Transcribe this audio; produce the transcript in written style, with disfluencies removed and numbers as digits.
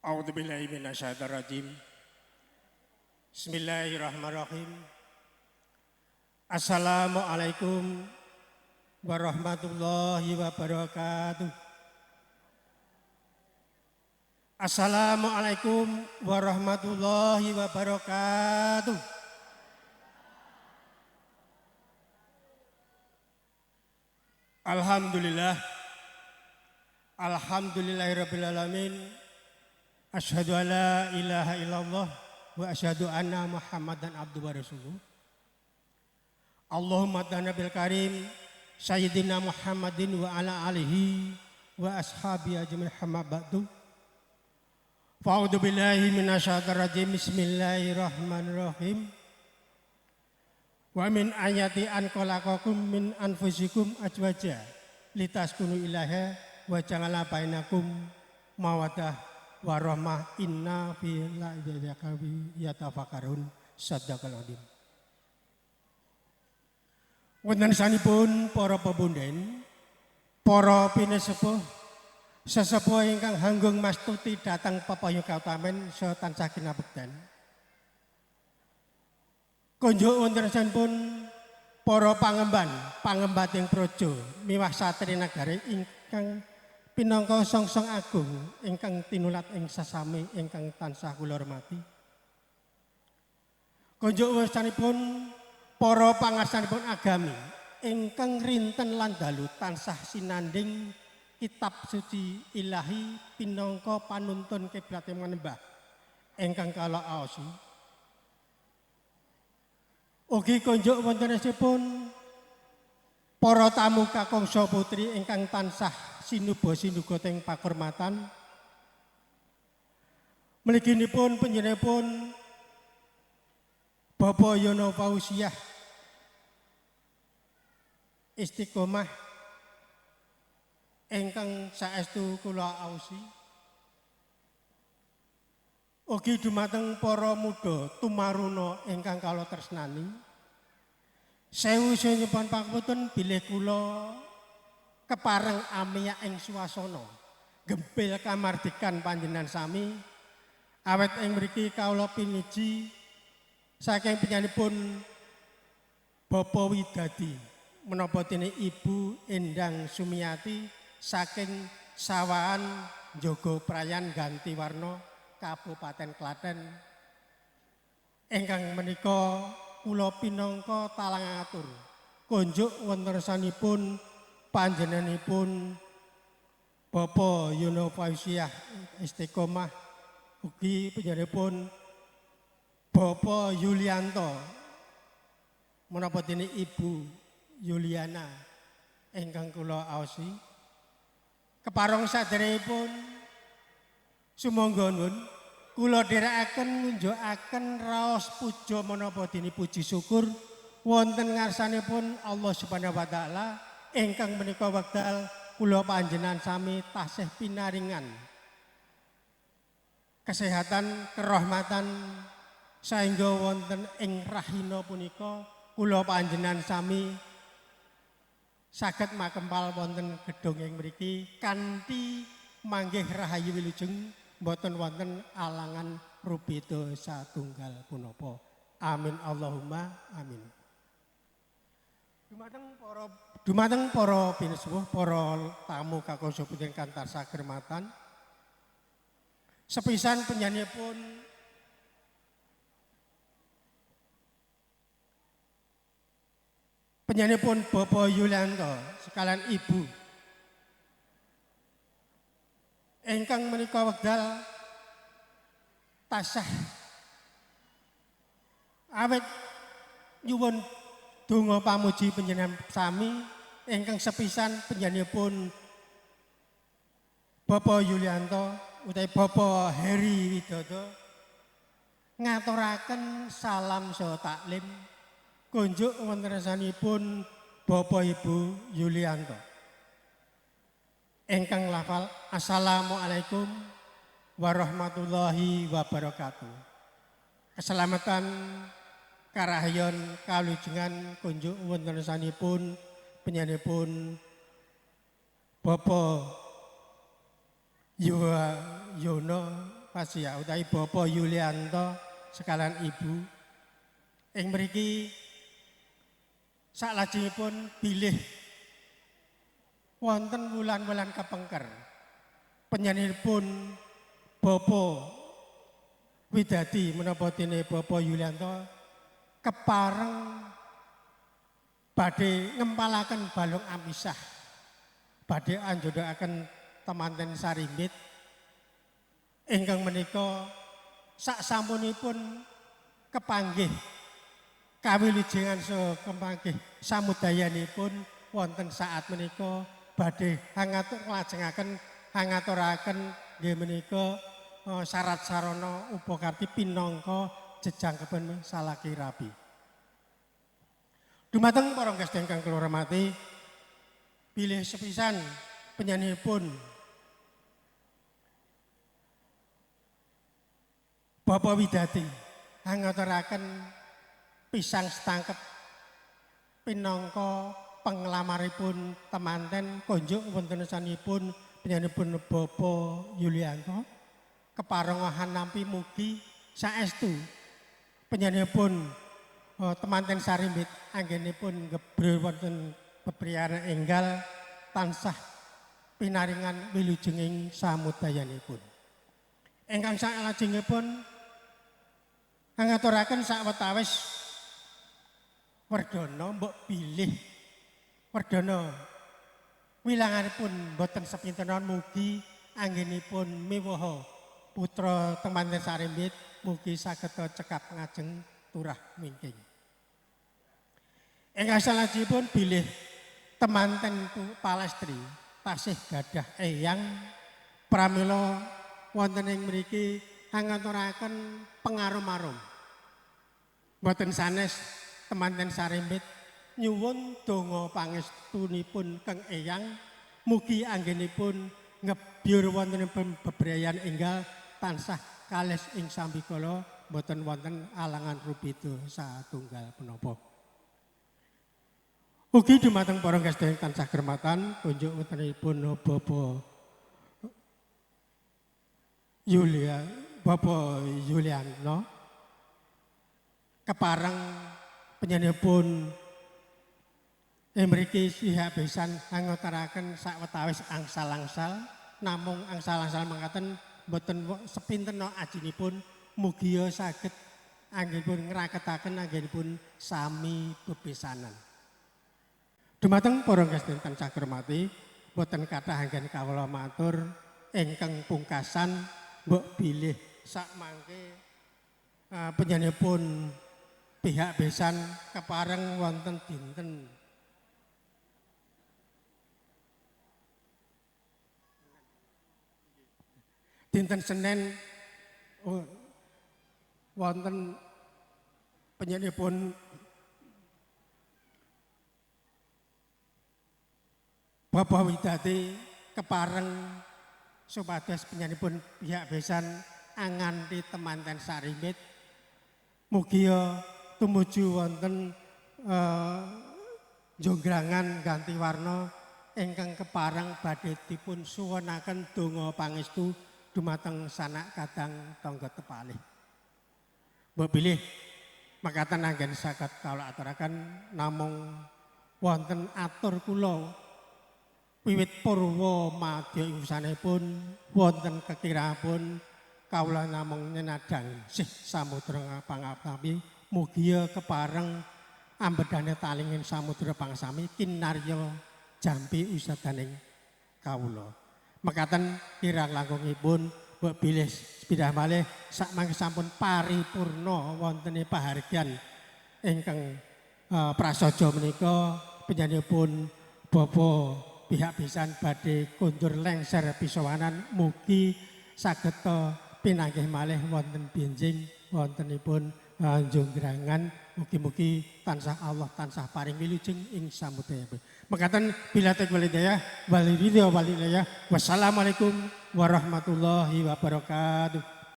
A'udzubillahi minasyaitonir rajim. Bismillahirrahmanirrahim. Assalamualaikum warahmatullahi wabarakatuh. Assalamualaikum warahmatullahi wabarakatuh. Alhamdulillah. Alhamdulillahirabbil alamin. Asyhadu an la ilaha illallah wa asyhadu anna Muhammadan abduhu wa rasuluh. Allahumma tanabbil karim sayyidina Muhammadin wa ala alihi wa ashabihi ajmain amma ba'du. Fa'udzu billahi minasyaitonir rajim. Bismillahirrahmanirrahim. Wa min ayati an khalaqakum min anfusikum azwaja litaskunu ilaiha wa ja'ala bainakum mawaddah warahmah inna fi la'idakawi yatafakarun sadaqal adim. Wonten sanipun para pebunden, para pinasepuh, sesepuh ingkang hanggung mastuti dhateng pepayuka utamen saha tansah kinabekten. Kunjuk wonten sanipun para pangembating praja miwah satri nagari ingkang pinangka songsong agung ingkang tinulat ing sasami ingkang tansah kula hormati. Kunjuk westanipun para pangarsanipun agami ingkang rinten lan dalu tansah sinanding kitab suci ilahi pinangka panuntun kiblat manembah ingkang kala aosi. Ugi kunjuk wontenipun para tamu kakungsa putri ingkang tansah sinuba teng pakurmatan. Mliginipun panjenenganipun Bapak Yono Fauziah Istiqomah ingkang saestu kula ausi. Ugi dumateng para muda tumaruna ingkang kala tresnani. Sewu nyuwun pangapunten bilih kula kepareng amiya ing swasana gempil kamardikan panjenengan sami awet ing mriki kawula piniji saking penyanipun Bapak Widadi menapa dene Ibu Endang Sumiati saking Sawahan Jogoprayan Gantiwarna Kabupaten Klaten ingkang menika kula pinangka talang atur kunjuk wonten sanipun panjenenganipun Bapak Yono Fauziah Istiqomah ugi panjenenganipun Bapak Yulianto menapa dene Ibu Yuliana ingkang kula aosi kepareng saderengipun sumangga nuwun kula dherekaken ngunjukaken raos puja menapa dene puji syukur wonten ngarsanipun Allah Subhanahu wa taala ingkang menika wekdal kula panjenengan sami tasih pinaringan kesehatan kerahmatan saengga wonten ing rahina punika kula panjenengan sami saged makempal wonten gedung ing mriki kanthi manggih rahayu wilujeng mboten wonten alangan rubeda satunggal punapa. Amin Allahumma amin. Dumateng para pinasepuh, para tamu kakungsa putra ingkang tansah khormatan. Sepisan penyanipun Bapak Yulianto sekalian Ibu ingkang menika wekdal tasah awet nyuwun donga pamuji panjenengan sami ingkang sepisan panjenenganipun Bapak Yulianto utawi Bapak Heri Widodo ngaturaken salam saha taklim kunjuk wonten rasanipun Bapak Ibu Yulianto ingkang lafal assalamualaikum warahmatullahi wabarakatuh. Keselamatan karahayon kalujengan kunjuk wonten rasanipun panjenenganipun Bapak Yono Fasya utawi Bapak Yulianto sekalian Ibu ing mriki saklajengipun bilih wonten wulan-wulan kepengker penyanipun Bapak Widadi menapa dene Bapak Yulianto kepareng badhe ngempalaken balung amisah badhe anjodhaken temanten sarimbit ingkang menika saksampunipun kepanggih kawilujengan saha kepanggih samudayanipun wonten saat menika badhe nglajengaken hangaturaken nggih menika syarat sarana upakarti pinangka jejangkepun salaki rabi. Dumateng para gusti ingkang kula hormati, bilih sepisan penyanipun Bapak Widadi hangaturaken pisang setangkep pinangka penglamaripun temanten konjuk wonten sanipun penyanipun Bapak Yulianto keparengahan nampi mugi saestu penyanipun temanten sarimbit anggenipun ngebrul wonten bebriyan enggal tansah pinaringan wilujenging samudayanipun. Ingkang salajengipun ngaturaken sawetawis Werdana mbok bilih Werdana wilanganipun boten sepintenan mugi anggenipun miwaha putra temanten sarimbit mugi saged cekap ngajeng turah mingking. Ingkang salajengipun bilih temanten Palestri tasih gadah eyang pramila wonten ing mriki ngaturaken pengarum-arum. Mboten sanes temanten sarimbit nyuwun donga pangestunipun keng eyang mugi anggenipun ngebyur wontenipun bebrayan enggal tansah kalis ing sambikala mboten wonten alangan rubeda satunggal punapa. Ugi dumateng para sedherek tansah krematan kunjuk wontenipun Bapak Yulianto kepareng penyanipun mriki pihak besan ngaturaken sawetawis angsal-angsal namung angsal-angsal mangkaten boten sepinten ajinipun mugi saged anggenipun ngraketaken anggenipun sami bebesanan. Dumateng para sedherek tansah kremati boten kathah anggen kawula matur ingkang pungkasan mbok bilih sak mangke penyanipun pihak besan kepareng wonten dinten Senin wonten penyanipun Bapak Widadi kepareng supados penyanipun pihak besan anganti temanten sarimbit mugi tumuju wonten jonggrangan ganti warna ingkang kepareng badhe dipun suwunaken donga pangestu dumateng sanak kadang tangga tepalih. Mbok bilih makaten anggen saged kawula aturaken namung wonten atur kula wiwit purwa madya ingsanipun wonten kekirapun kawula namung nyenadang sih samudra pangapami mugi kepareng ambedane talinging samudra pangsami kinarya jampi usadaning kawula. Mekaten kirang langkungipun mbok bilih sepindah malih sak mangke sampun paripurna wontene pahargyan ingkang prasaja menika penyanipun Bapak pihak besan badhe kondur lengser pisawanan mugi saged pinanggih malih wonten benjing wontenipun jonggrangan mugi-mugi tansah Allah tansah paring wilujeng ing samudaya. Mekaten bila walidayah walidayah wassalamualaikum warahmatullahi wabarakatuh.